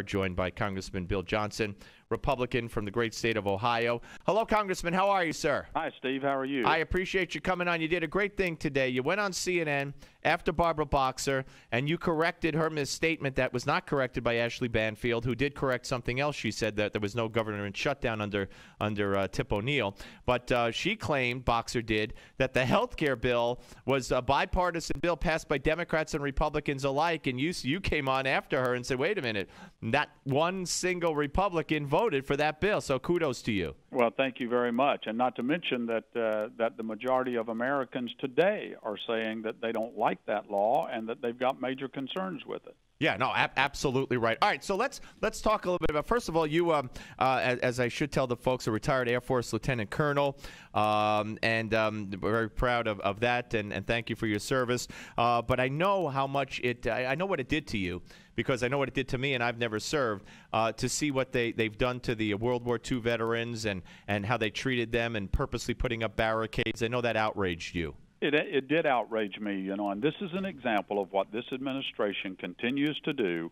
joined by Congressman Bill Johnson, Republican from the great state of Ohio. Hello, Congressman. How are you, sir? Hi, Steve. How are you? I appreciate you coming on. You did a great thing today. You went on CNN after Barbara Boxer, and you corrected her misstatement that was not corrected by Ashley Banfield, who did correct something else. She said that there was no government shutdown under Tip O'Neill. But she claimed, Boxer did, that the health care bill was a bipartisan bill passed by Democrats and Republicans alike. And you came on after her and said, wait a minute, not one single Republican voted for that bill. So kudos to you. Well, thank you very much. And not to mention that that the majority of Americans today are saying that they don't like that law and that they've got major concerns with it. Yeah, no, absolutely right. All right, so let's talk a little bit about. First of all, you, as I should tell the folks, a retired Air Force Lieutenant Colonel, and we're very proud of that, and thank you for your service. But I know how much I know what it did to you, because I know what it did to me, and I've never served. To see what they've done to the World War II veterans and how they treated them and purposely putting up barricades, I know that outraged you. It did outrage me, and this is an example of what this administration continues to do.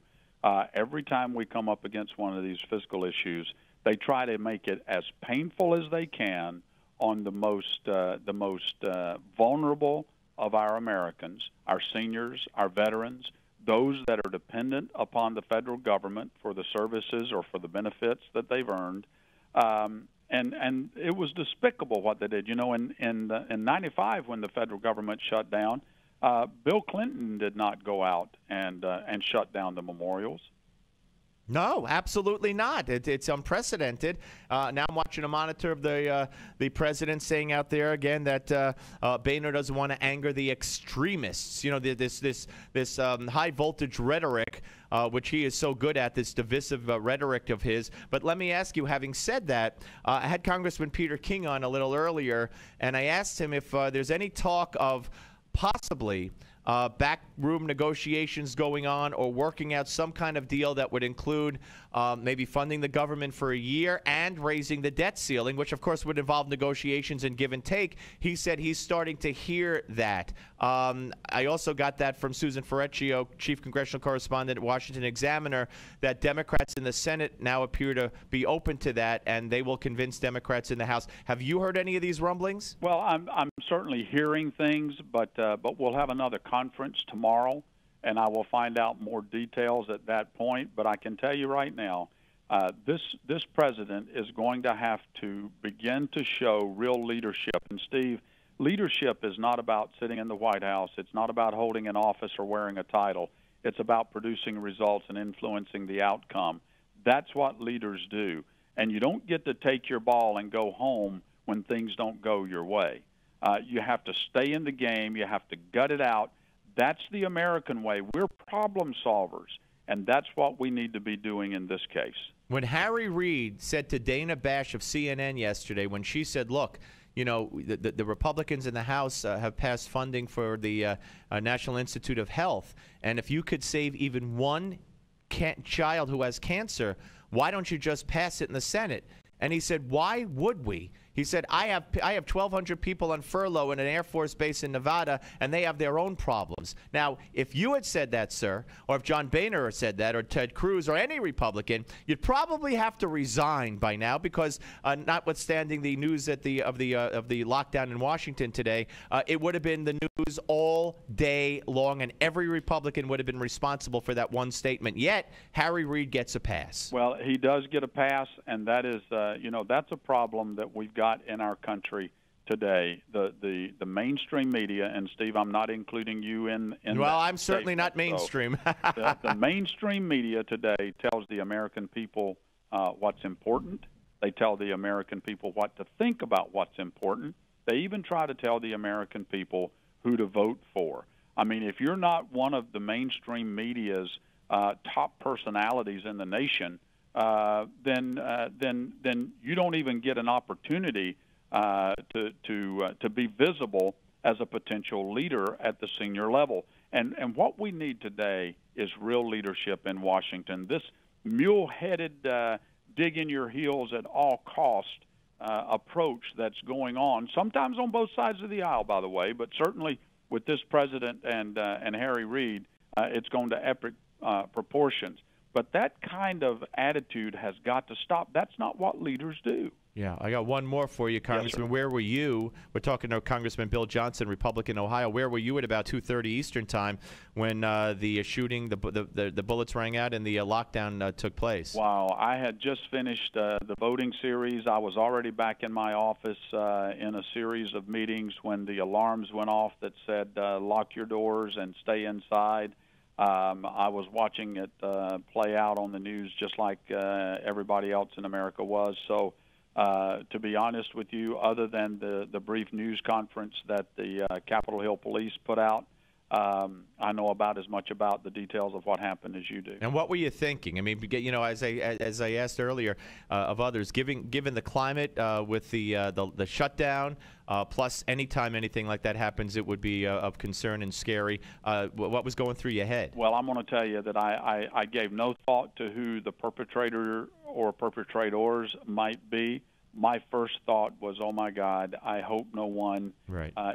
Every time we come up against one of these fiscal issues, they try to make it as painful as they can on the most vulnerable of our Americans, our seniors, our veterans, those that are dependent upon the federal government for the services or for the benefits that they've earned. And it was despicable what they did. In '95, when the federal government shut down, Bill Clinton did not go out and shut down the memorials. No, absolutely not. It's unprecedented. Now I'm watching a monitor of the president saying out there again that Boehner doesn't want to anger the extremists. This high voltage rhetoric, which he is so good at, this divisive rhetoric of his. But let me ask you, having said that, I had Congressman Peter King on a little earlier, and I asked him if there's any talk of possibly backroom negotiations going on or working out some kind of deal that would include maybe funding the government for a year and raising the debt ceiling, which of course would involve negotiations and give and take. He said he's starting to hear that. I also got that from Susan Ferrecchio, chief congressional correspondent at Washington Examiner, that Democrats in the Senate now appear to be open to that, and they will convince Democrats in the House. Have you heard any of these rumblings? Well, I'm certainly hearing things, but we'll have another conference tomorrow, and I will find out more details at that point. But I can tell you right now, this president is going to have to begin to show real leadership. And Steve, leadership is not about sitting in the White House. It's not about holding an office or wearing a title. It's about producing results and influencing the outcome. That's what leaders do. And you don't get to take your ball and go home when things don't go your way. You have to stay in the game. You have to gut it out. That's the American way. We're problem solvers, and that's what we need to be doing in this case. When Harry Reid said to Dana Bash of CNN yesterday, when she said, look, the Republicans in the House have passed funding for the National Institute of Health, and if you could save even one child who has cancer, why don't you just pass it in the Senate? And he said, why would we? He said, I have 1,200 people on furlough in an Air Force base in Nevada, and they have their own problems. Now, if you had said that, sir, or if John Boehner had said that, or Ted Cruz, or any Republican, you'd probably have to resign by now, because notwithstanding the news of the lockdown in Washington today, it would have been the news all day long, and every Republican would have been responsible for that one statement. Yet, Harry Reid gets a pass. Well, he does get a pass, and that is, that's a problem that we've got in our country today. The mainstream media, and Steve, I'm not including you in well, I'm certainly not mainstream. So, the mainstream media today tells the American people what's important. They tell the American people what to think about what's important. They even try to tell the American people who to vote for. I mean, if you're not one of the mainstream media's top personalities in the nation, then you don't even get an opportunity to be visible as a potential leader at the senior level. And what we need today is real leadership in Washington. This mule-headed, dig in your heels at all cost approach that's going on, sometimes on both sides of the aisle, by the way, but certainly with this president and Harry Reid, it's going to epic proportions. But that kind of attitude has got to stop. That's not what leaders do. Yeah, I got one more for you, Congressman. Yes, where were you? We're talking to Congressman Bill Johnson, Republican, Ohio. Where were you at about 2:30 Eastern time when the shooting, the bullets rang out, and the lockdown took place? Wow, I had just finished the voting series. I was already back in my office in a series of meetings when the alarms went off that said lock your doors and stay inside. I was watching it play out on the news just like everybody else in America was. So, to be honest with you, other than the brief news conference that the Capitol Hill Police put out, I know about as much about the details of what happened as you do. And what were you thinking? I mean, you know, as I asked earlier of others, given the climate with the shutdown, plus anytime anything like that happens, it would be of concern and scary. What was going through your head? Well, I'm going to tell you that I gave no thought to who the perpetrator or perpetrators might be. My first thought was, oh, my God, I hope no one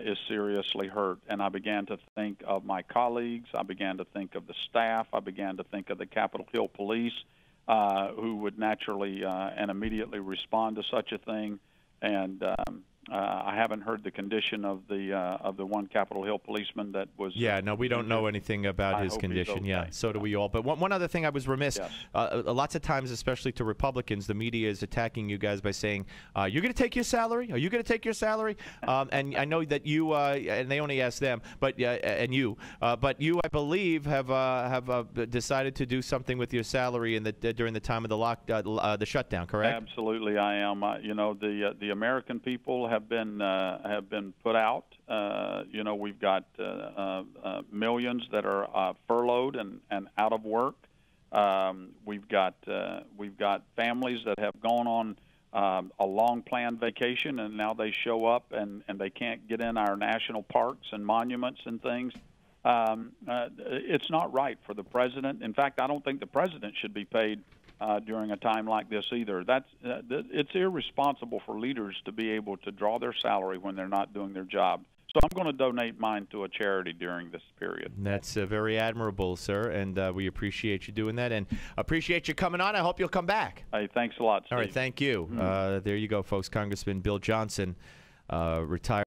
is seriously hurt. And I began to think of my colleagues. I began to think of the staff. I began to think of the Capitol Hill Police, who would naturally and immediately respond to such a thing. And I haven't heard the condition of the one Capitol Hill policeman that was. Yeah, no, we don't know anything about his condition. Okay. Yeah, so do we all. But one other thing I was remiss. Yes. Lots of times, especially to Republicans, the media is attacking you guys by saying, "You're going to take your salary? Are you going to take your salary?" And I know that you and they only ask them, but and you, but you, I believe, have decided to do something with your salary during the time of the shutdown. Correct? Absolutely, I am. You know, the American people have been put out. You know, we've got millions that are furloughed and out of work. We've got families that have gone on a long planned vacation, and now they show up and they can't get in our national parks and monuments and things. It's not right for the president. In fact, I don't think the president should be paid during a time like this either. It's irresponsible for leaders to be able to draw their salary when they're not doing their job. So I'm going to donate mine to a charity during this period. That's very admirable, sir, and we appreciate you doing that and appreciate you coming on. I hope you'll come back. Hey, thanks a lot, Steve. All right, thank you. There you go, folks. Congressman Bill Johnson, retired.